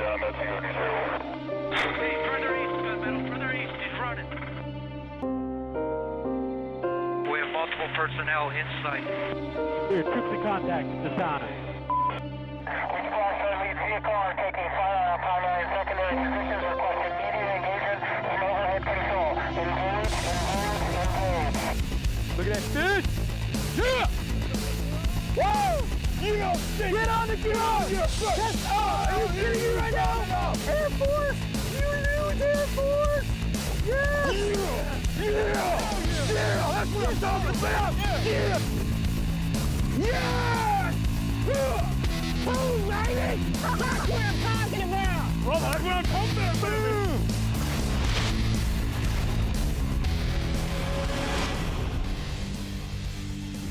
down, that's you, Hey, further east, Gunmetal, further east, he's running. We have multiple personnel in sight. We're troops in contact at this time. We squash lead vehicle are taking fire on primary and secondary positions, requesting immediate engagement and overhead control. Engage. Look at that fish! Yeah! Whoa! You don't think get on the ground! That's are you kidding me right now? Air Force! You use Air Force! Yeah! Yeah! That's what I'm talking about! Yeah! Yes! Boom, baby! That's what I'm talking about! Well, that's what I'm talking about, baby!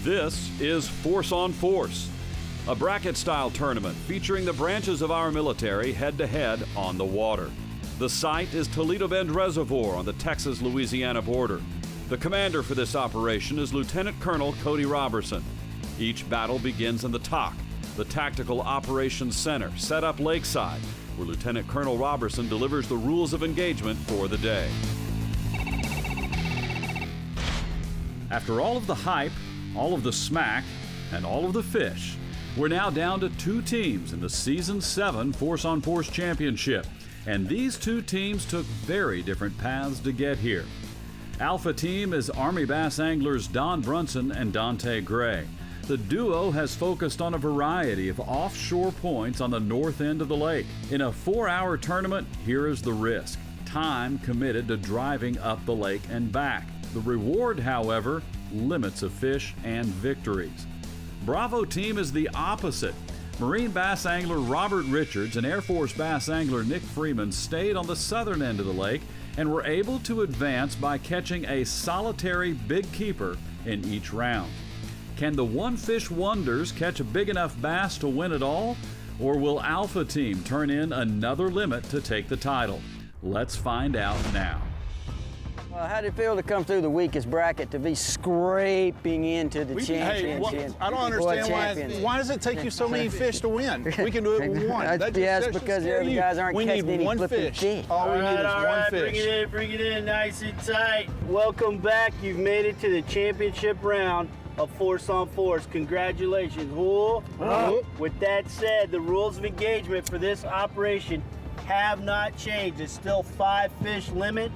This is Force on Force, a bracket-style tournament featuring the branches of our military head-to-head on the water. The site is Toledo Bend Reservoir on the Texas-Louisiana border. The commander for this operation is Lieutenant Colonel Cody Robertson. Each battle begins in the TOC, the Tactical Operations Center, set up lakeside, where Lieutenant Colonel Robertson delivers the rules of engagement for the day. After all of the hype, all of the smack, and all of the fish, we're now down to 2 teams in the Season 7 Force on Force Championship, and these 2 teams took very different paths to get here. Alpha Team is Army Bass Anglers Don Brunson and Dante Gray. The duo has focused on a variety of offshore points on the north end of the lake. In a 4-hour tournament, here is the risk: time committed to driving up the lake and back. The reward, however, limits of fish and victories. Bravo Team is the opposite. Marine bass angler Robert Richards and Air Force bass angler Nick Freeman stayed on the southern end of the lake and were able to advance by catching a solitary big keeper in each round. Can the one-fish wonders catch a big enough bass to win it all? Or will Alpha Team turn in another limit to take the title? Let's find out now. Well, how did it feel to come through the weakest bracket to be scraping into the championship? I don't understand why does it take you so many fish to win? We can do it with one. Yes, because the other guys aren't catching any flipping fish. All we need is one fish. Bring it in, nice and tight. Welcome back. You've made it to the championship round of Force on Force. Congratulations. With that said, the rules of engagement for this operation have not changed. It's still 5 fish limit.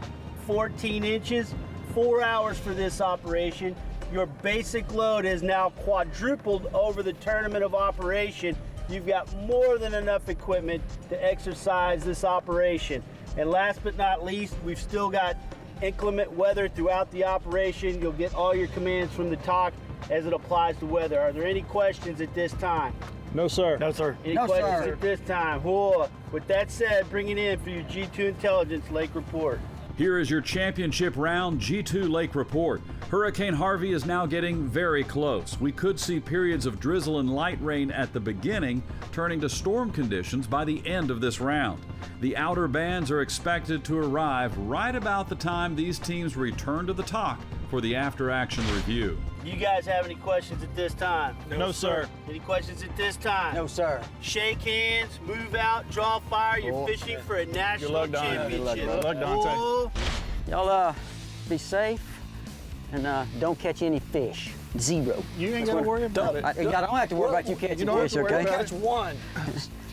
14 inches, 4 hours for this operation. Your basic load is now quadrupled over the tournament of operation. You've got more than enough equipment to exercise this operation. And last but not least, we've still got inclement weather throughout the operation. You'll get all your commands from the TOC as it applies to weather. Are there any questions at this time? No, sir. No, sir. Any questions at this time? With that said, bring it in for your G2 Intelligence Lake Report. Here is your championship round G2 Lake Report. Hurricane Harvey is now getting very close. We could see periods of drizzle and light rain at the beginning, turning to storm conditions by the end of this round. The outer bands are expected to arrive right about the time these teams return to the TOC for the after-action review. You guys have any questions at this time? No, sir. Any questions at this time? No, sir. Shake hands, move out, draw fire. You're fishing for a national championship. Good luck, Dante. Y'all be safe and don't catch any fish. Zero. You ain't got to worry about it. I don't have to worry about you catching fish, okay? Catch one.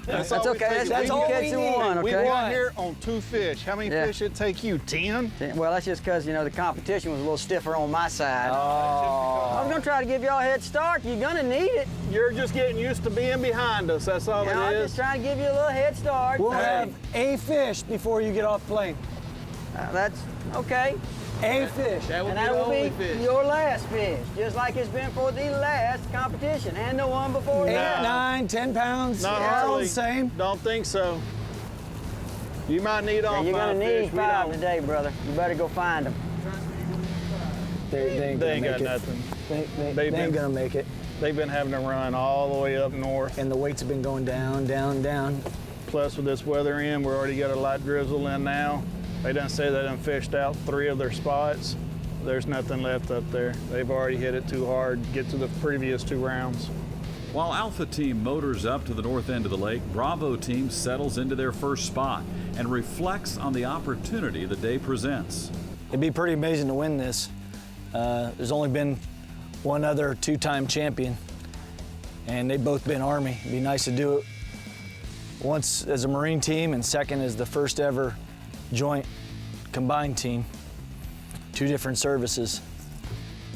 That's okay. That's all we need. One, okay? We won here on 2 fish. How many fish did it take you? 10? Well, that's just because, the competition was a little stiffer on my side. Oh. I was going to try to give y'all a head start. You're going to need it. You're just getting used to being behind us. That's all it is. I'm just trying to give you a little head start. We'll have a fish before you get off the plane. That's okay. A fish. And that will be your last fish, just like it's been for the last competition and the one before 8, that. 9, 10 pounds. Not it's all hardly. the same. Don't think so. You might need all 5 fish. You're going to need 5 today, brother. You better go find them. They ain't got make it. nothing. They ain't going to make it. They've been having to run all the way up north. And the weights have been going down, down, down. Plus with this weather in, we're already got a light drizzle in now. They done say they done fished out 3 of their spots. There's nothing left up there. They've already hit it too hard to get to the previous 2 rounds. While Alpha Team motors up to the north end of the lake, Bravo Team settles into their first spot and reflects on the opportunity the day presents. It'd be pretty amazing to win this. There's only been one other two-time champion, and they've both been Army. It'd be nice to do it once as a Marine team and second as the first ever joint combined team. Two different services.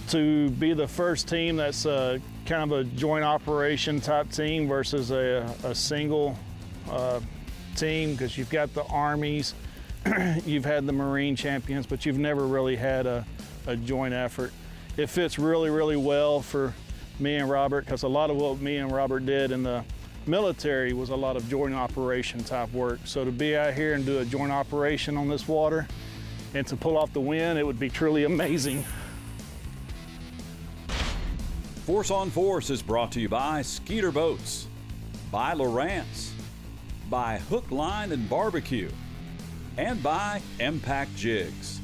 To be the first team that's kind of a joint operation type team versus a single team, because you've got the Armies, you've had the Marine champions, but you've never really had a joint effort. It fits really, really well for me and Robert, because a lot of what me and Robert did in the military was a lot of joint operation type work. So to be out here and do a joint operation on this water and to pull off the win, it would be truly amazing. Force on Force is brought to you by Skeeter Boats, by Lowrance, by Hook, Line, and Barbecue, and by Impact Jigs.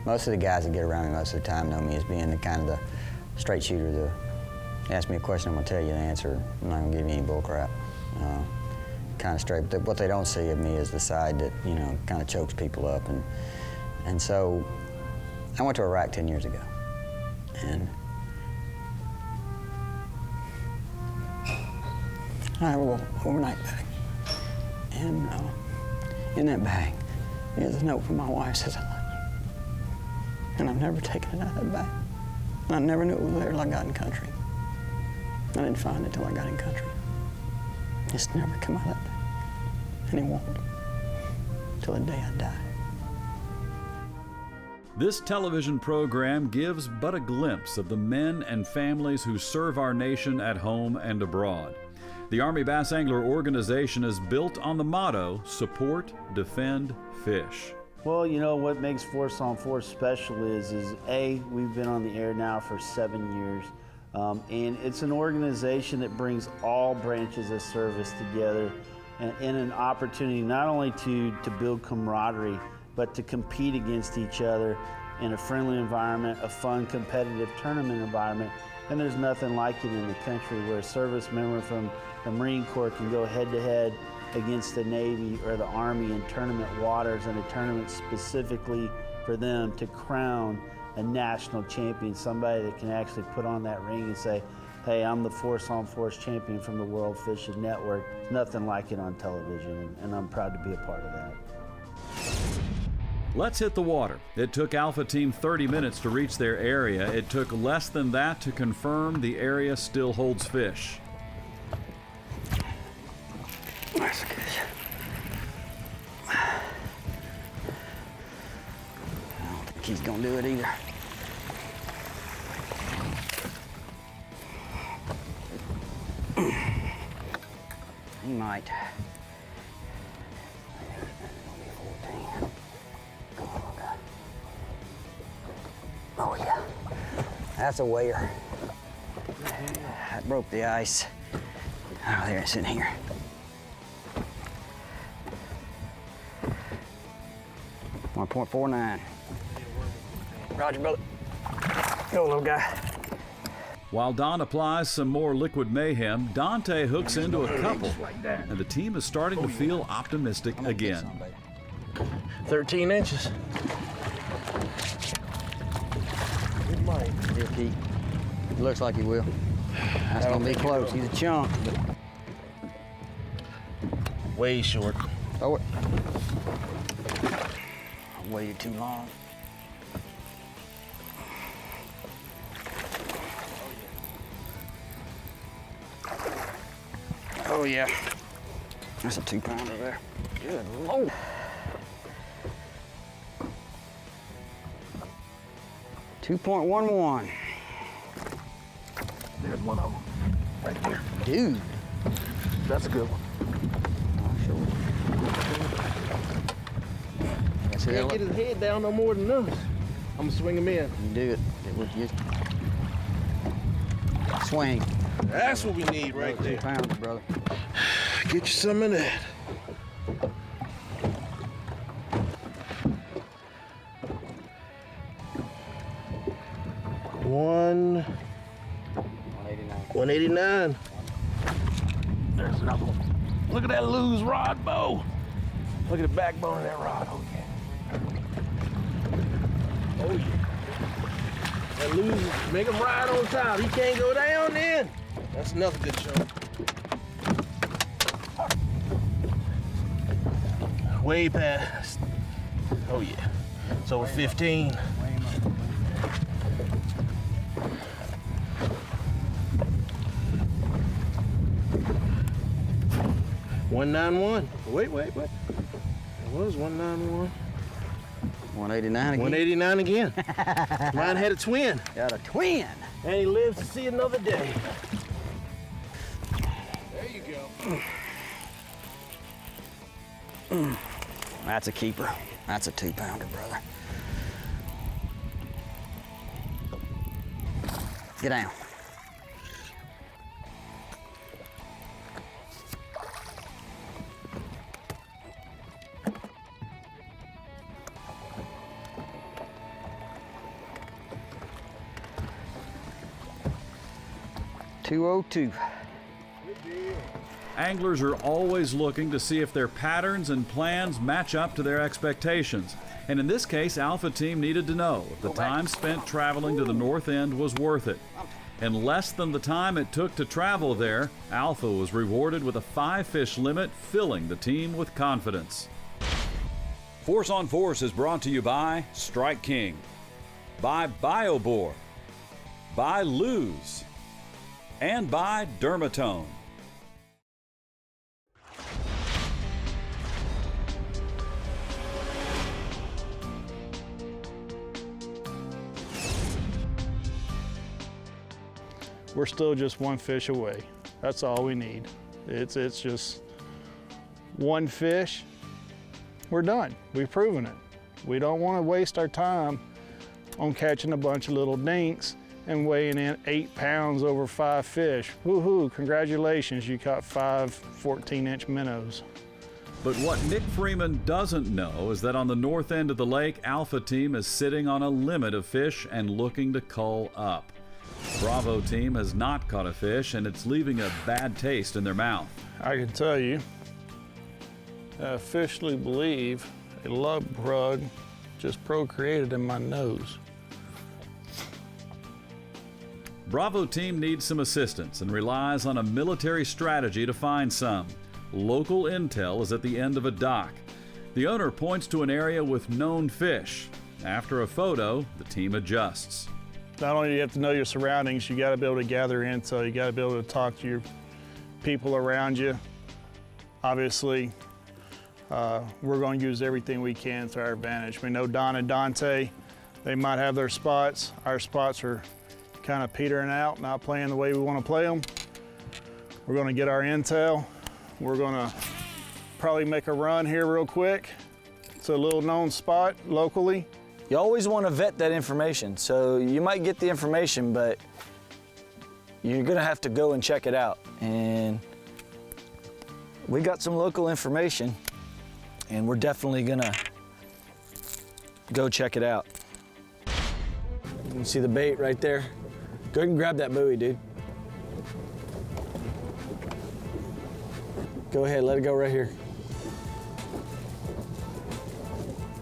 Most of the guys that get around me most of the time know me as being the kind of the straight shooter. You ask me a question, I'm gonna tell you the answer. I'm not gonna give you any bull crap. Kind of straight. But what they don't see of me is the side that, you know, kind of chokes people up. And so I went to Iraq 10 years ago. And I have a little overnight bag. And in that bag is a note from my wife that says, I love you. And I've never taken it out of that bag. And I never knew it was there till I got in country. I didn't find it till I got in country. It's never come out of that bag. And it won't till the day I die. This television program gives but a glimpse of the men and families who serve our nation at home and abroad. The Army Bass Angler Organization is built on the motto, support, defend, fish. Well, you know, what makes Force on Force special is A, we've been on the air now for 7 years. And it's an organization that brings all branches of service together in an opportunity not only to build camaraderie, but to compete against each other in a friendly environment, a fun, competitive tournament environment. And there's nothing like it in the country where a service member from the Marine Corps can go head-to-head against the Navy or the Army in tournament waters and a tournament specifically for them to crown a national champion, somebody that can actually put on that ring and say, hey, I'm the Force on Force champion from the World Fishing Network. Nothing like it on television, and I'm proud to be a part of that. Let's hit the water. It took Alpha Team 30 minutes to reach their area. It took less than that to confirm the area still holds fish. That's good. I don't think he's gonna do it either. He might. Oh yeah, that's a whale. That broke the ice. Oh, there it's in here. .49. Roger, brother. Go, little guy. While Don applies some more liquid mayhem, Dante hooks into a couple, and the team is starting to feel optimistic again. 13 inches. He'll keep. Looks like he will. That's gonna be close. He's a chunk. Way short. Throw it. I waited too long. Oh yeah. That's a 2-pounder there. Good Lord. .11. There's one of them. Right there. Dude. That's a good one. Can't get his head down no more than this. I'm gonna swing him in. You do it. You swing. That's what we need right there. 2 pounds, brother. Get you some of that. 189. There's another one. Look at that loose rod, Bo. Look at the backbone of that rod. Oh, yeah. Oh, yeah. That loose, make him ride on top. He can't go down then. That's another good shot. Way past. Oh, yeah. It's over 15. 191. Wait. It was 191. 189 again. 189 again. Mine had a twin. Got a twin. And he lives to see another day. There you go. That's a keeper. That's a 2-pounder, brother. Get down. .202. Anglers are always looking to see if their patterns and plans match up to their expectations. And in this case, Alpha Team needed to know if the time spent traveling to the north end was worth it. In less than the time it took to travel there, Alpha was rewarded with a 5-fish limit, filling the team with confidence. Force on Force is brought to you by Strike King, by BioBore, by Lose, and by Dermatone. We're still just one fish away. That's all we need. It's just one fish. We're done. We've proven it. We don't want to waste our time on catching a bunch of little dinks and weighing in 8 pounds over 5 fish. Woohoo, congratulations, you caught 5 14-inch minnows. But what Nick Freeman doesn't know is that on the north end of the lake, Alpha Team is sitting on a limit of fish and looking to cull up. Bravo Team has not caught a fish, and it's leaving a bad taste in their mouth. I can tell you, I officially believe a love bug just procreated in my nose. Bravo Team needs some assistance and relies on a military strategy to find some. Local intel is at the end of a dock. The owner points to an area with known fish. After a photo, the team adjusts. Not only do you have to know your surroundings, you got to be able to gather intel, you got to be able to talk to your people around you. Obviously, we're going to use everything we can to our advantage. We know Don and Dante, they might have their spots. Our spots are kind of petering out, not playing the way we want to play them. We're going to get our intel. We're going to probably make a run here real quick. It's a little known spot locally. You always want to vet that information. So you might get the information, but you're gonna have to go and check it out. And we got some local information, and we're definitely gonna go check it out. You can see the bait right there. Go ahead and grab that buoy, dude. Go ahead, let it go right here.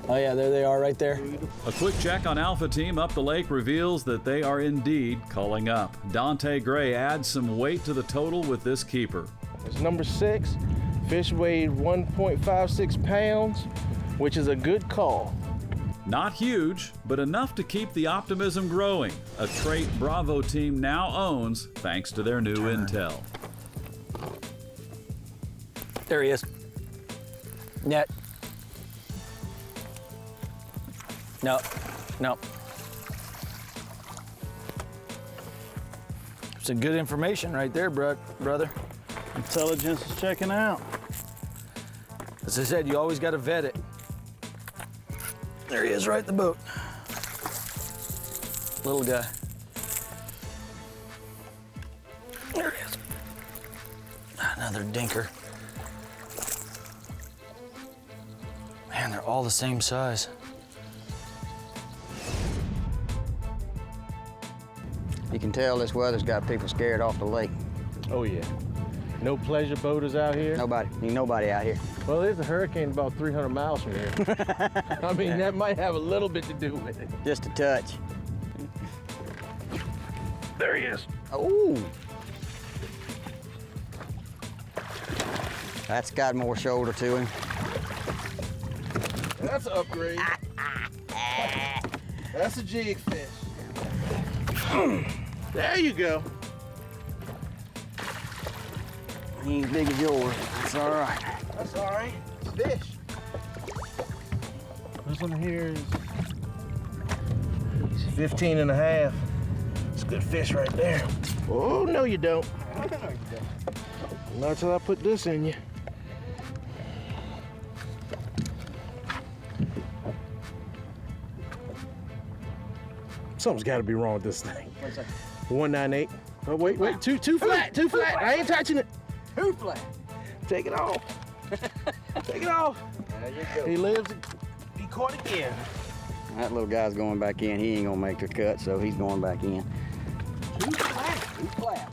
Oh yeah, there they are right there. A quick check on Alpha Team up the lake reveals that they are indeed culling up. Dante Gray adds some weight to the total with this keeper. It's number 6. Fish weighed 1.56 pounds, which is a good call. Not huge, but enough to keep the optimism growing, a trait Bravo Team now owns thanks to their new intel. There he is. Net. No. Some good information right there, brother. Intelligence is checking out. As I said, you always got to vet it. There he is, right in the boat. Little guy. There he is. Another dinker. Man, they're all the same size. can tell this weather's got people scared off the lake. Oh yeah. No pleasure boaters out here? Ain't nobody out here. Well, there's a hurricane about 300 miles from here. I mean, that might have a little bit to do with it. Just a touch. There he is. Oh! That's got more shoulder to him. That's an upgrade. That's a jig fish. There you go. He ain't as big as yours. That's all right. That's all right. It's fish. This one here is 15 and a half. It's good fish right there. Oh, no you don't. No, you don't. Not till I put this in you. Something's got to be wrong with this thing. 198. Oh, wait, too flat, too flat. I ain't touching it. Too flat. Take it off. Take it off. There you go. He lives, he caught again. That little guy's going back in. He ain't gonna make the cut, so he's going back in. Too flat. Too flat.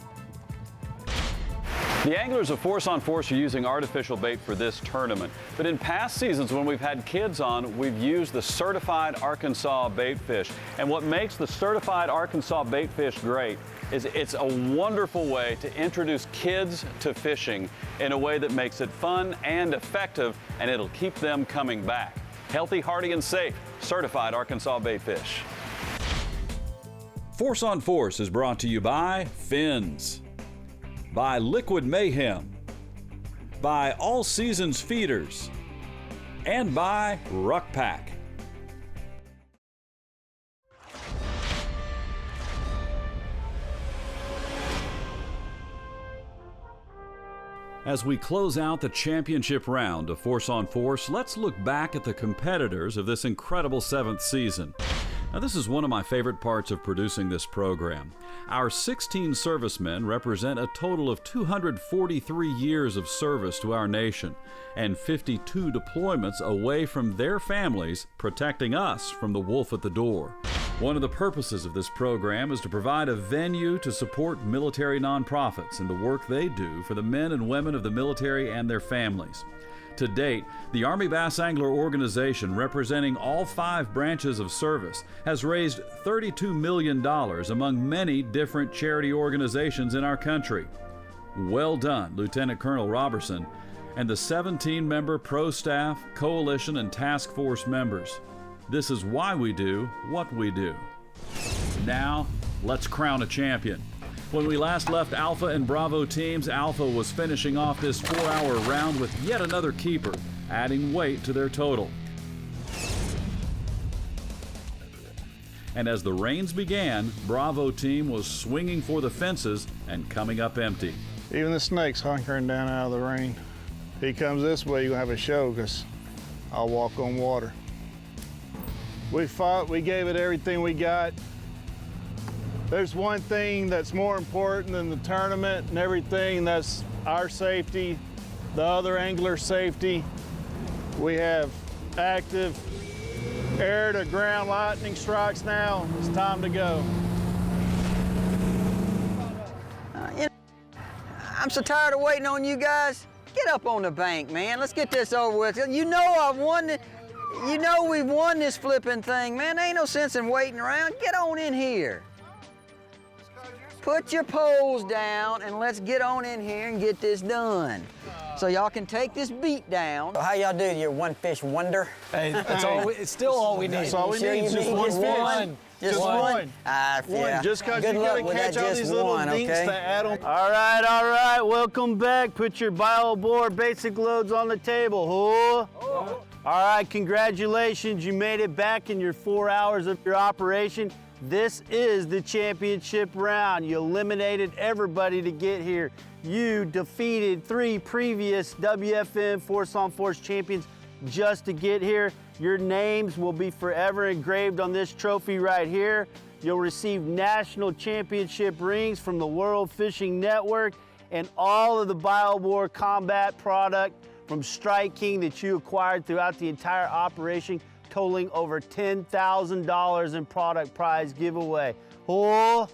The anglers of Force on Force are using artificial bait for this tournament. But in past seasons when we've had kids on, we've used the certified Arkansas bait fish. And what makes the certified Arkansas bait fish great is it's a wonderful way to introduce kids to fishing in a way that makes it fun and effective, and it'll keep them coming back. Healthy, hearty, and safe, certified Arkansas bait fish. Force on Force is brought to you by Fins, by Liquid Mayhem, by All Seasons Feeders, and by Ruck Pack. As we close out the championship round of Force on Force, let's look back at the competitors of this incredible 7th season. Now, this is one of my favorite parts of producing this program. Our 16 servicemen represent a total of 243 years of service to our nation and 52 deployments away from their families, protecting us from the wolf at the door. One of the purposes of this program is to provide a venue to support military nonprofits and the work they do for the men and women of the military and their families. To date, the Army Bass Angler Organization, representing all 5 branches of service, has raised $32 million among many different charity organizations in our country. Well done, Lieutenant Colonel Robertson, and the 17-member pro staff, coalition, and task force members. This is why we do what we do. Now, let's crown a champion. When we last left Alpha and Bravo teams, Alpha was finishing off this 4-hour round with yet another keeper, adding weight to their total. And as the rains began, Bravo team was swinging for the fences and coming up empty. Even the snake's hunkering down out of the rain. If he comes this way, you're gonna have a show, because I'll walk on water. We fought, we gave it everything we got. There's one thing that's more important than the tournament and everything, that's our safety, the other angler's safety. We have active air to ground lightning strikes now. It's time to go. I'm so tired of waiting on you guys. Get up on the bank, man. Let's get this over with. You know we've won this flipping thing, man. There ain't no sense in waiting around. Get on in here. Put your poles down and let's get on in here and get this done. So y'all can take this beat down. So how y'all do? You're one fish wonder? Hey, that's all. It's still all we need. That's all we need. Just one fish. Just one? Yeah. Just because Good you luck gotta with catch that all just these little one, dinks okay? to add them. All right, welcome back. Put your bio board basic loads on the table, All right, congratulations. You made it back in your 4 hours of your operation. This is the championship round. You eliminated everybody to get here. You defeated 3 previous WFN Force on Force champions just to get here. Your names will be forever engraved on this trophy right here. You'll receive national championship rings from the World Fishing Network and all of the BioWar combat product from Strike King that you acquired throughout the entire operation, totaling over $10,000 in product prize giveaway. Hull.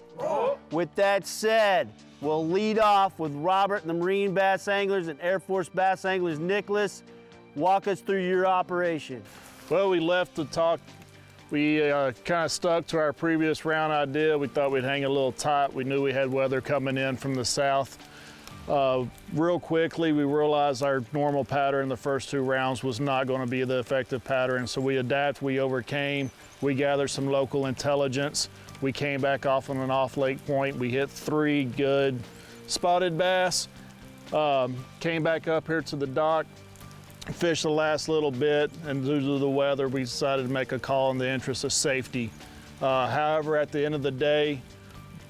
With that said, we'll lead off with Robert and the Marine Bass Anglers and Air Force Bass Anglers. Nicholas, walk us through your operation. Well, we left the talk. We kind of stuck to our previous round idea. We thought we'd hang a little tight. We knew we had weather coming in from the south. Real quickly, we realized our normal pattern the first 2 rounds was not going to be the effective pattern, so we adapted, we overcame, we gathered some local intelligence. We came back off on an off-lake point. We hit 3 good spotted bass. Came back up here to the dock, fished the last little bit, and due to the weather, we decided to make a call in the interest of safety. However, at the end of the day,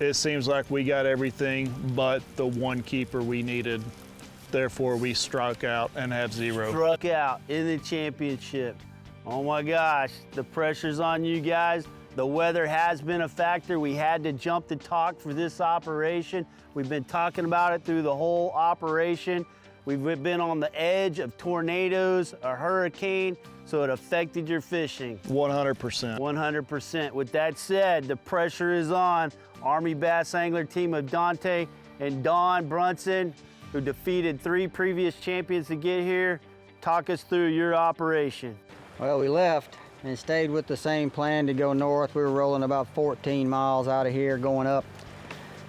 it seems like we got everything but the one keeper we needed. Therefore, we struck out and have 0. Struck out in the championship. Oh my gosh, the pressure's on you guys. The weather has been a factor. We had to jump the talk for this operation. We've been talking about it through the whole operation. We've been on the edge of tornadoes, a hurricane, so it affected your fishing. 100%. 100%. With that said, the pressure is on. Army Bass Angler team of Dante and Don Brunson, who defeated 3 previous champions to get here. Talk us through your operation. Well, we left and stayed with the same plan to go north. We were rolling about 14 miles out of here going up.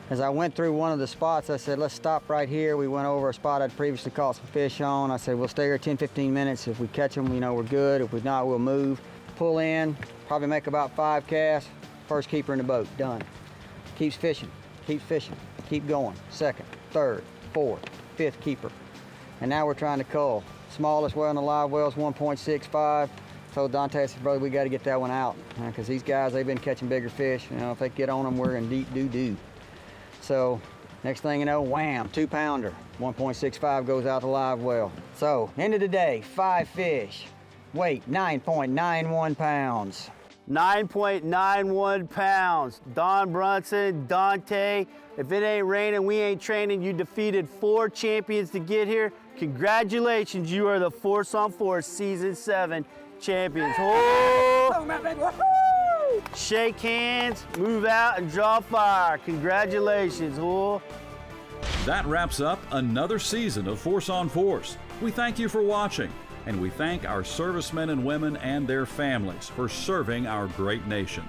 As I went through one of the spots, I said, let's stop right here. We went over a spot I'd previously caught some fish on. I said, we'll stay here 10, 15 minutes. If we catch them, we're good. If we not, we'll move. Pull in, probably make about 5 casts. First keeper in the boat, done. Keeps fishing, keep going. Second, third, fourth, fifth keeper. And now we're trying to cull. Smallest well in the live well is 1.65. Told Dante, I said, brother, we got to get that one out. Because these guys, they've been catching bigger fish. If they get on them, we're in deep doo-doo. So next thing you know, wham, 2-pounder. 1.65 goes out the live well. So end of the day, 5 fish. Weight, 9.91 pounds. 9.91 pounds. Don Brunson, Dante, if it ain't raining, we ain't training. You defeated 4 champions to get here. Congratulations, you are the Force on Force Season 7 champions. Oh! Shake hands, move out, and draw fire. Congratulations, oh. That wraps up another season of Force on Force. We thank you for watching, and we thank our servicemen and women and their families for serving our great nation.